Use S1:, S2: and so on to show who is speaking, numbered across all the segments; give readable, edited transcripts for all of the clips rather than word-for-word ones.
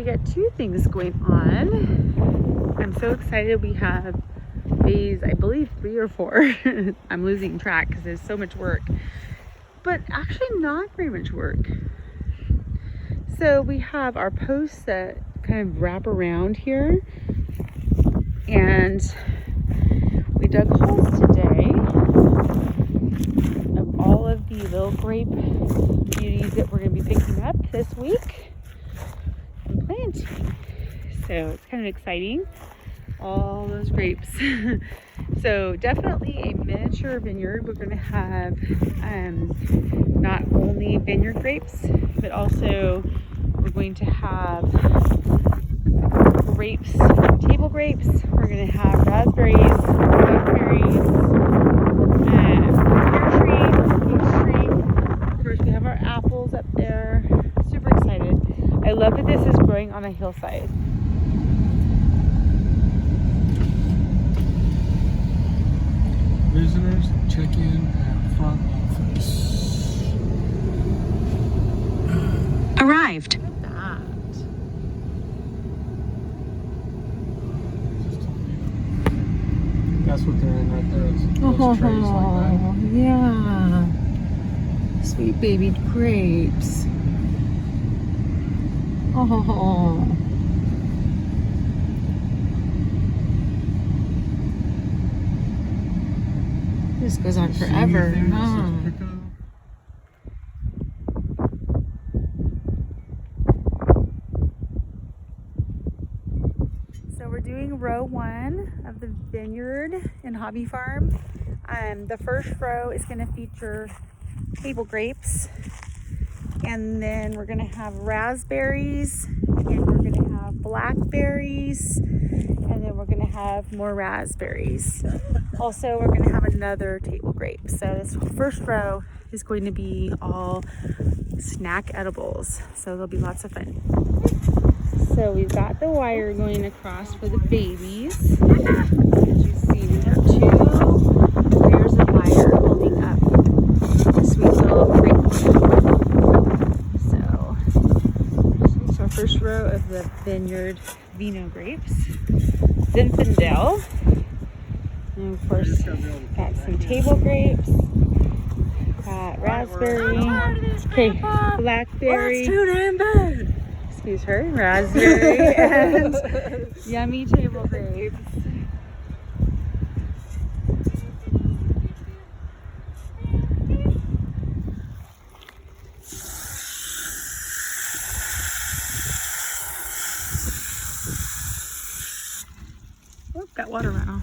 S1: we got two things going on. I'm so excited. We have phase, I believe 3 or 4. I'm losing track because there's so much work, but actually not very much work. So we have our posts that kind of wrap around here, and we dug holes today of all of the little grape beauties that we're going to be picking up this week and planting. So it's kind of exciting, all those grapes. So definitely a miniature vineyard. We're going to have not only vineyard grapes, but also we're going to have grapes, table grapes. We're going to have raspberries, blackberries, pear tree, peach tree. Of course, we have our apples up there. Super excited. I love that this is growing on a hillside.
S2: Visitors, check in at front office.
S3: Arrived.
S1: Look at that.
S2: That's what they're in right there. Is those trays like that.
S1: Yeah. Sweet baby grapes. Oh. This goes on forever, huh? So we're doing row 1 of the vineyard and hobby farm. The first row is going to feature table grapes, and then we're going to have raspberries, and we're going to have blackberries, and then we're going to have more raspberries. Also, we're going to have another table grape. So this first row is going to be all snack edibles. So there'll be lots of fun. So we've got the wire going across for the babies. As you see, we have 2 layers of wire holding up the sweet little grape. So it's our first row of the vineyard vino grapes. Zinfandel. And of course, got some table grapes. Got raspberry. Okay, blackberry.
S2: That's too damn bad.
S1: Excuse her. Raspberry and yummy table grapes. Oh, got water runoff.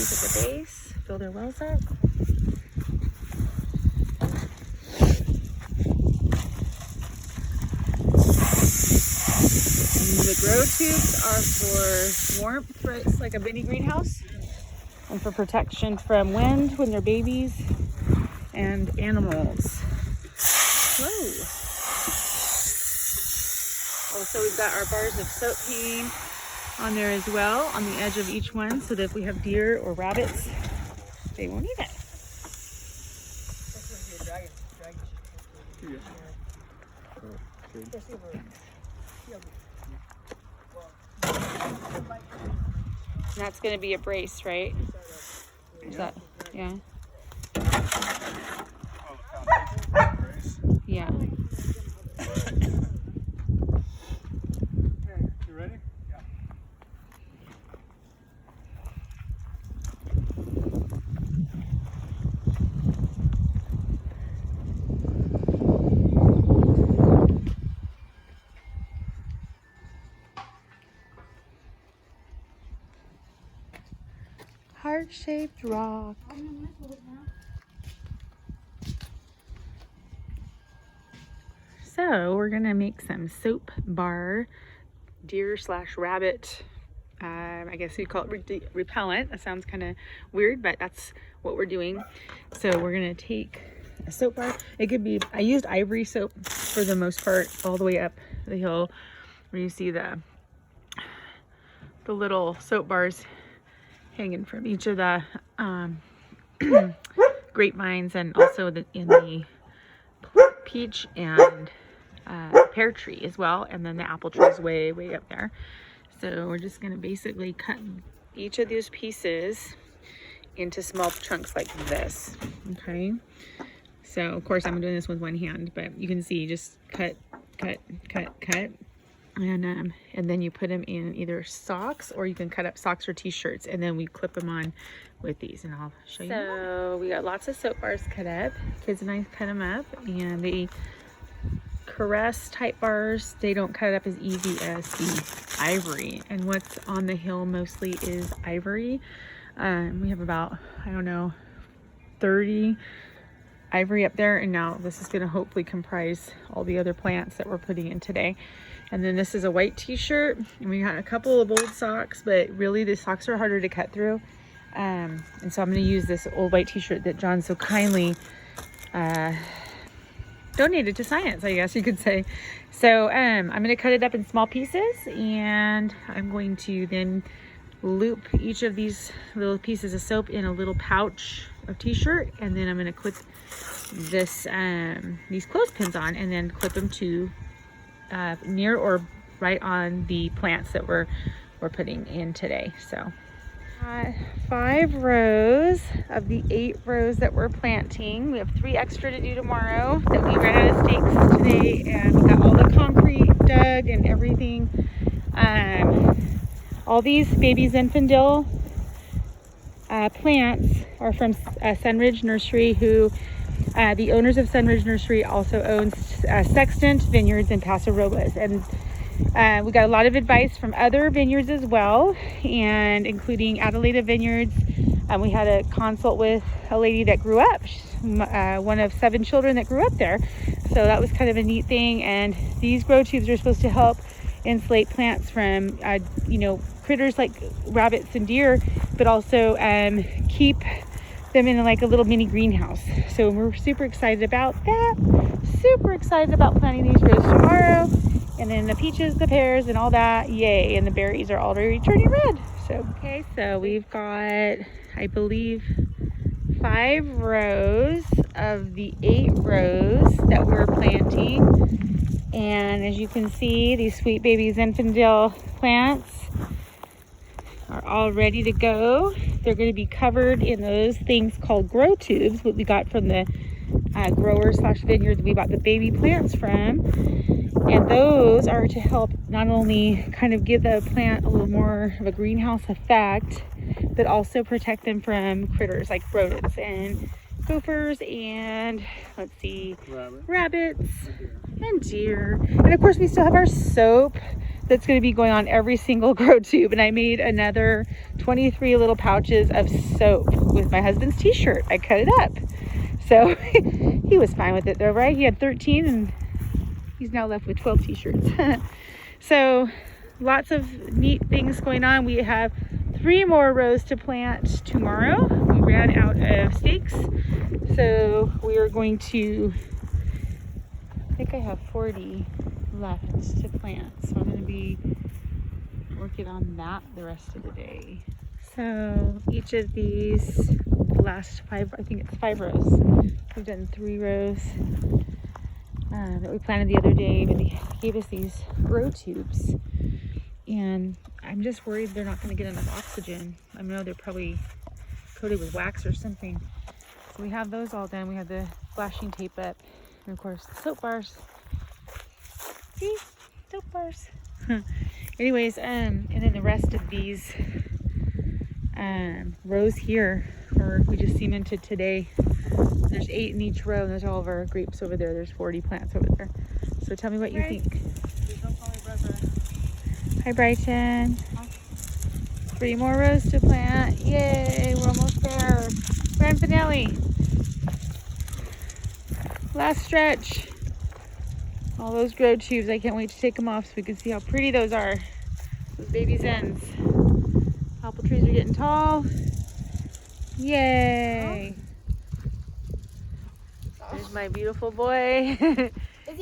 S1: At the base, fill their wells up. And the grow tubes are for warmth, right? It's like a mini greenhouse, and for protection from wind when they're babies and animals. Whoa! Also, we've got our bars of soap hanging on there as well, on the edge of each one, so that if we have deer or rabbits, they won't eat it. And that's going to be a brace, right? Is that, yeah? Yeah.
S2: You ready? Yeah.
S1: Heart-shaped rock. So we're gonna make some soap bar deer/rabbit. I guess you'd call it repellent. That sounds kind of weird, but that's what we're doing. So we're gonna take a soap bar. It could be, I used ivory soap for the most part, all the way up the hill where you see the the little soap bars hanging from each of the grapevines, and also in the peach and pear tree as well, and then the apple tree is way up there. So we're just going to basically cut each of those pieces into small chunks like this. Okay, so of course I'm doing this with one hand, but you can see just cut, and then you put them in either socks, or you can cut up socks or t-shirts, and then we clip them on with these, and I'll show you. So we got lots of soap bars cut up. Kids and I cut them up, and the caress type bars, they don't cut it up as easy as the ivory, and what's on the hill mostly is ivory. We have about, I don't know, 30 ivory up there, and now this is going to hopefully comprise all the other plants that we're putting in today. And then this is a white t-shirt, and we got a couple of old socks, but really the socks are harder to cut through. And so I'm going to use this old white t-shirt that John so kindly donated to science, I guess you could say. So I'm going to cut it up in small pieces, and I'm going to then loop each of these little pieces of soap in a little pouch of t-shirt, and then I'm going to clip this these clothespins on, and then clip them to near or right on the plants that we're putting in today. So 5 rows of the 8 rows that we're planting. We have 3 extra to do tomorrow that we ran out of stakes today, and we got all the concrete dug and everything. All these baby Zinfandel plants are from Sunridge Nursery, who the owners of Sunridge Nursery also owns Sextant Vineyards in Paso Robles, and we got a lot of advice from other vineyards as well, and including Adelaide Vineyards. We had a consult with a lady that grew up, one of 7 children that grew up there, so that was kind of a neat thing. And these grow tubes are supposed to help insulate plants from critters like rabbits and deer, but also keep them in like a little mini greenhouse. So we're super excited about that. Super excited about planting these rows tomorrow. And then the peaches, the pears, and all that, yay. And the berries are already turning red. So, okay, so we've got, I believe, 5 rows of the 8 rows that we're planting. And as you can see, these sweet baby Zinfandel plants are all ready to go. They're going to be covered in those things called grow tubes, what we got from the grower/vineyard we bought the baby plants from. And those are to help not only kind of give the plant a little more of a greenhouse effect, but also protect them from critters like rodents and gophers and, let's see, rabbits and deer. And of course we still have our soap that's going to be going on every single grow tube. And I made another 23 little pouches of soap with my husband's t-shirt. I cut it up. So he was fine with it though, right? He had 13 and he's now left with 12 t-shirts. So lots of neat things going on. We have 3 more rows to plant tomorrow. We ran out of stakes, so we are going to, I think I have 40 left to plant, so I'm going to be working on that the rest of the day. So each of these last 5, I think it's 5 rows. We've done 3 rows that we planted the other day, but they gave us these grow tubes, and I'm just worried they're not going to get enough oxygen. I know they're probably coated with wax or something. So we have those all done. We have the flashing tape up, and of course the soap bars. See, soap bars. Anyways, and then the rest of these rows here we just cemented today. There's 8 in each row, and there's all of our grapes over there. There's 40 plants over there. So tell me what you think. Hi, Brighton. 3 more rows to plant. Yay, we're almost there. Grand finale. Last stretch. All those grow tubes, I can't wait to take them off so we can see how pretty those are. Those baby Zens. Apple trees are getting tall. Yay. There's my beautiful boy.
S3: Is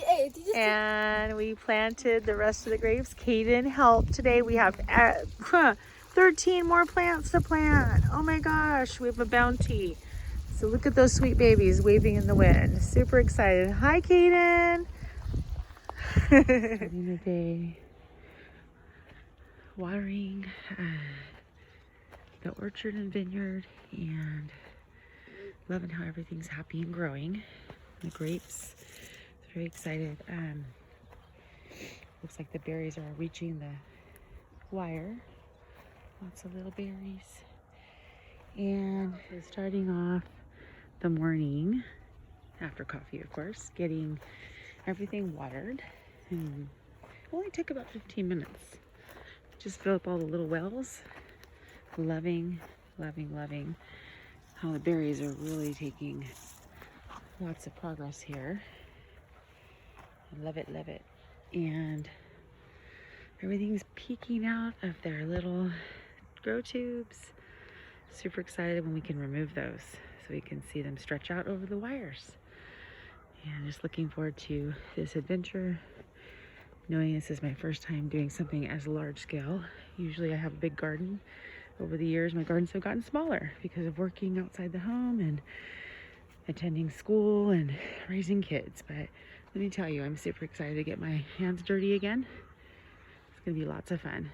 S1: And we planted the rest of the grapes. Kaden helped today. We have 13 more plants to plant. Oh my gosh, we have a bounty. So look at those sweet babies waving in the wind. Super excited. Hi, Kaden. Starting the day watering the orchard and vineyard, and loving how everything's happy and growing. The grapes, very excited. Looks like the berries are reaching the wire. Lots of little berries. And so starting off the morning, after coffee of course, getting everything watered. And it only took about 15 minutes. Just fill up all the little wells. Loving, loving, loving how the berries are really taking lots of progress here. I love it, love it. And everything's peeking out of their little grow tubes. Super excited when we can remove those so we can see them stretch out over the wires. And just looking forward to this adventure, knowing this is my first time doing something as large scale. Usually I have a big garden. Over the years, my gardens have gotten smaller because of working outside the home and attending school and raising kids. But let me tell you, I'm super excited to get my hands dirty again. It's gonna be lots of fun.